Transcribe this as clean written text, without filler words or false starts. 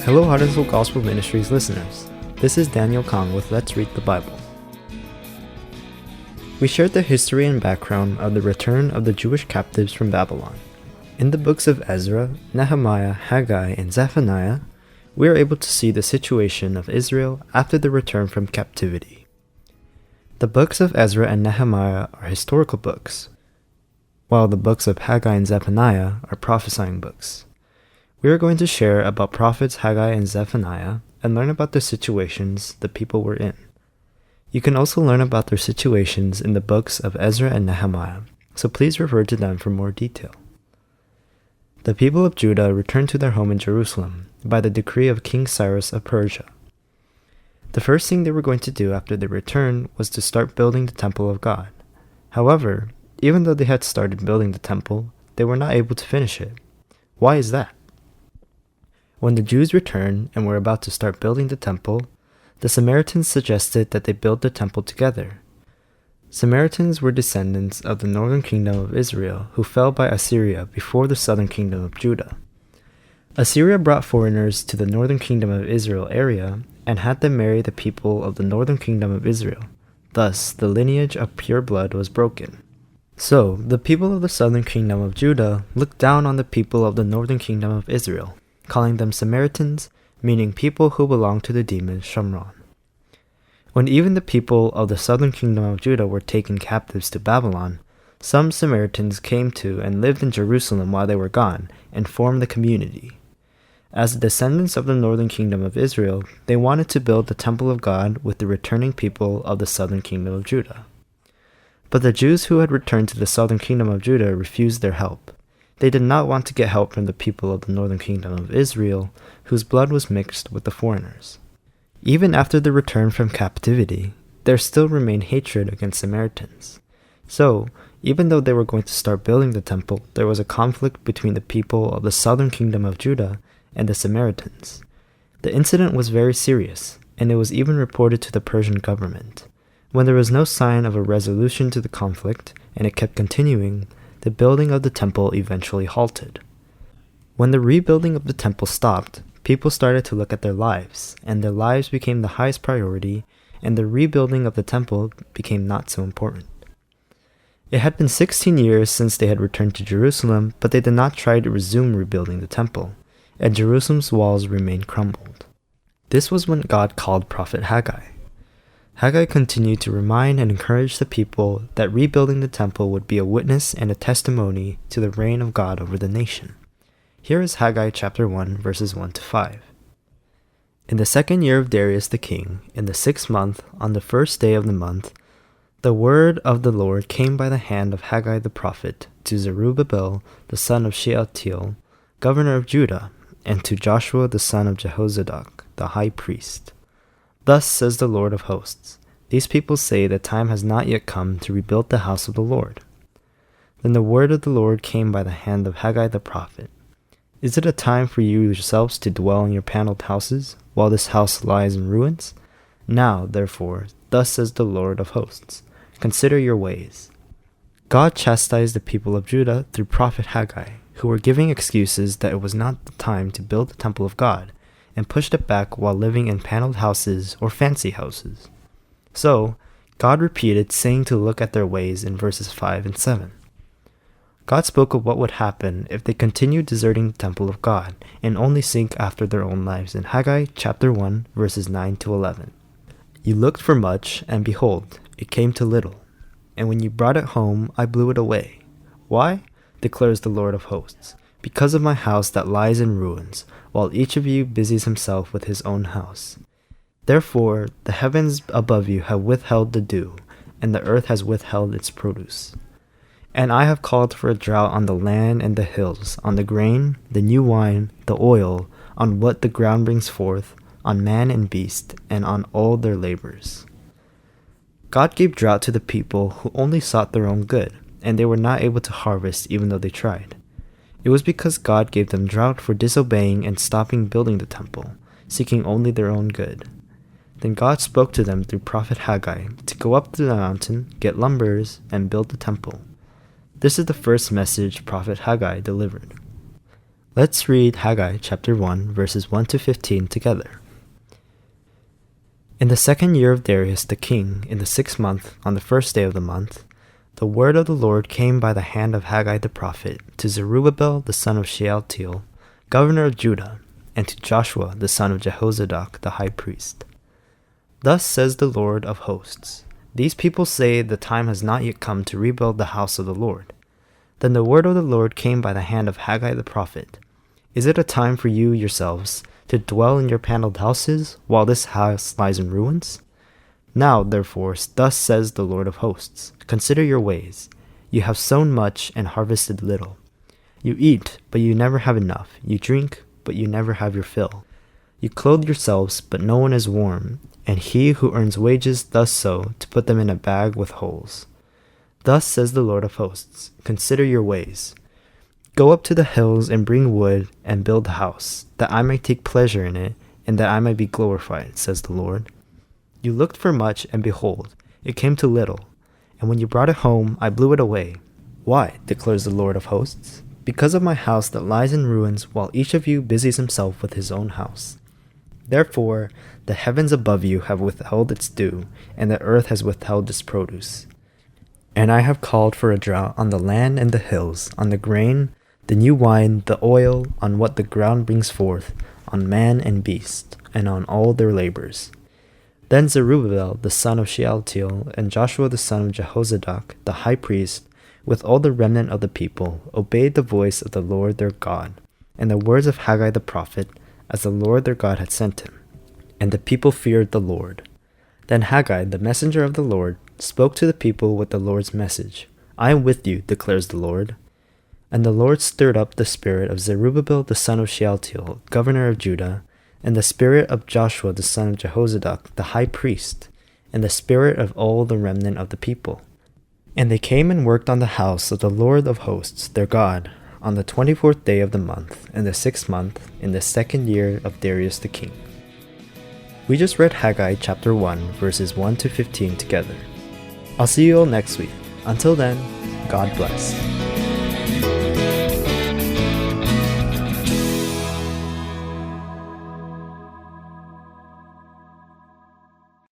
Hello, Heart and Soul Gospel Ministries listeners. This is Daniel Kong with Let's Read the Bible. We shared the history and background of the return of the Jewish captives from Babylon. In the books of Ezra, Nehemiah, Haggai, and Zephaniah, we are able to see the situation of Israel after the return from captivity. The books of Ezra and Nehemiah are historical books, while the books of Haggai and Zephaniah are prophesying books. We are going to share about prophets Haggai and Zephaniah and learn about the situations the people were in. You can also learn about their situations in the books of Ezra and Nehemiah, so please refer to them for more detail. The people of Judah returned to their home in Jerusalem by the decree of King Cyrus of Persia. The first thing they were going to do after their return was to start building the temple of God. However, even though they had started building the temple, they were not able to finish it. Why is that? When the Jews returned and were about to start building the temple, the Samaritans suggested that they build the temple together. Samaritans were descendants of the northern kingdom of Israel who fell by Assyria before the southern kingdom of Judah. Assyria brought foreigners to the northern kingdom of Israel area and had them marry the people of the northern kingdom of Israel. Thus, the lineage of pure blood was broken. So, the people of the southern kingdom of Judah looked down on the people of the northern kingdom of Israel, calling them Samaritans, meaning people who belong to the demon Shamron. When even the people of the southern kingdom of Judah were taken captives to Babylon, some Samaritans came to and lived in Jerusalem while they were gone and formed the community. As the descendants of the northern kingdom of Israel, they wanted to build the temple of God with the returning people of the southern kingdom of Judah. But the Jews who had returned to the southern kingdom of Judah refused their help. They did not want to get help from the people of the northern kingdom of Israel, whose blood was mixed with the foreigners. Even after the return from captivity, there still remained hatred against Samaritans. So, even though they were going to start building the temple, there was a conflict between the people of the southern kingdom of Judah and the Samaritans. The incident was very serious, and it was even reported to the Persian government. When there was no sign of a resolution to the conflict, and it kept continuing, the building of the temple eventually halted. When the rebuilding of the temple stopped, people started to look at their lives, and their lives became the highest priority, and the rebuilding of the temple became not so important. It had been 16 years since they had returned to Jerusalem, but they did not try to resume rebuilding the temple, and Jerusalem's walls remained crumbled. This was when God called prophet Haggai. Haggai continued to remind and encourage the people that rebuilding the temple would be a witness and a testimony to the reign of God over the nation. Here is Haggai chapter 1, verses 1 to 5. In the 2nd year of Darius the king, in the 6th month, on the 1st day of the month, the word of the Lord came by the hand of Haggai the prophet to Zerubbabel the son of Shealtiel, governor of Judah, and to Joshua the son of Jehozadak, the high priest. Thus says the Lord of hosts, these people say the time has not yet come to rebuild the house of the Lord. Then the word of the Lord came by the hand of Haggai the prophet. Is it a time for you yourselves to dwell in your paneled houses, while this house lies in ruins? Now, therefore, thus says the Lord of hosts, consider your ways. God chastised the people of Judah through prophet Haggai, who were giving excuses that it was not the time to build the temple of God, and pushed it back while living in paneled houses or fancy houses. So, God repeated saying to look at their ways in verses 5 and 7. God spoke of what would happen if they continued deserting the temple of God and only seek after their own lives in Haggai chapter 1 verses 9 to 11. You looked for much, and behold, it came to little. And when you brought it home, I blew it away. Why? Declares the Lord of hosts. Because of my house that lies in ruins, while each of you busies himself with his own house. Therefore, the heavens above you have withheld the dew, and the earth has withheld its produce. And I have called for a drought on the land and the hills, on the grain, the new wine, the oil, on what the ground brings forth, on man and beast, and on all their labors. God gave drought to the people who only sought their own good, and they were not able to harvest even though they tried. It was because God gave them drought for disobeying and stopping building the temple, seeking only their own good. Then God spoke to them through prophet Haggai to go up to the mountain, get lumbers, and build the temple. This is the first message prophet Haggai delivered. Let's read Haggai chapter 1 verses 1 to 15 together. In the 2nd year of Darius the king, in the 6th month, on the 1st day of the month, the word of the Lord came by the hand of Haggai the prophet to Zerubbabel the son of Shealtiel, governor of Judah, and to Joshua the son of Jehozadak the high priest. Thus says the Lord of hosts, these people say the time has not yet come to rebuild the house of the Lord. Then the word of the Lord came by the hand of Haggai the prophet. Is it a time for you yourselves to dwell in your paneled houses, while this house lies in ruins? Now, therefore, thus says the Lord of hosts, consider your ways. You have sown much and harvested little. You eat, but you never have enough. You drink, but you never have your fill. You clothe yourselves, but no one is warm, and he who earns wages does so to put them in a bag with holes. Thus says the Lord of hosts, consider your ways. Go up to the hills and bring wood and build a house, that I may take pleasure in it, and that I may be glorified, says the Lord. You looked for much, and behold, it came to little. And when you brought it home, I blew it away. Why, declares the Lord of hosts? Because of my house that lies in ruins, while each of you busies himself with his own house. Therefore, the heavens above you have withheld its dew, and the earth has withheld its produce. And I have called for a drought on the land and the hills, on the grain, the new wine, the oil, on what the ground brings forth, on man and beast, and on all their labors. Then Zerubbabel the son of Shealtiel, and Joshua the son of Jehozadak, the high priest, with all the remnant of the people, obeyed the voice of the Lord their God, and the words of Haggai the prophet, as the Lord their God had sent him. And the people feared the Lord. Then Haggai, the messenger of the Lord, spoke to the people with the Lord's message. I am with you, declares the Lord. And the Lord stirred up the spirit of Zerubbabel the son of Shealtiel, governor of Judah, and the spirit of Joshua the son of Jehozadak, the high priest, and the spirit of all the remnant of the people. And they came and worked on the house of the Lord of hosts, their God, on the 24th day of the month, in the 6th month, in the 2nd year of Darius the king. We just read Haggai chapter 1, verses 1 to 15 together. I'll see you all next week. Until then, God bless.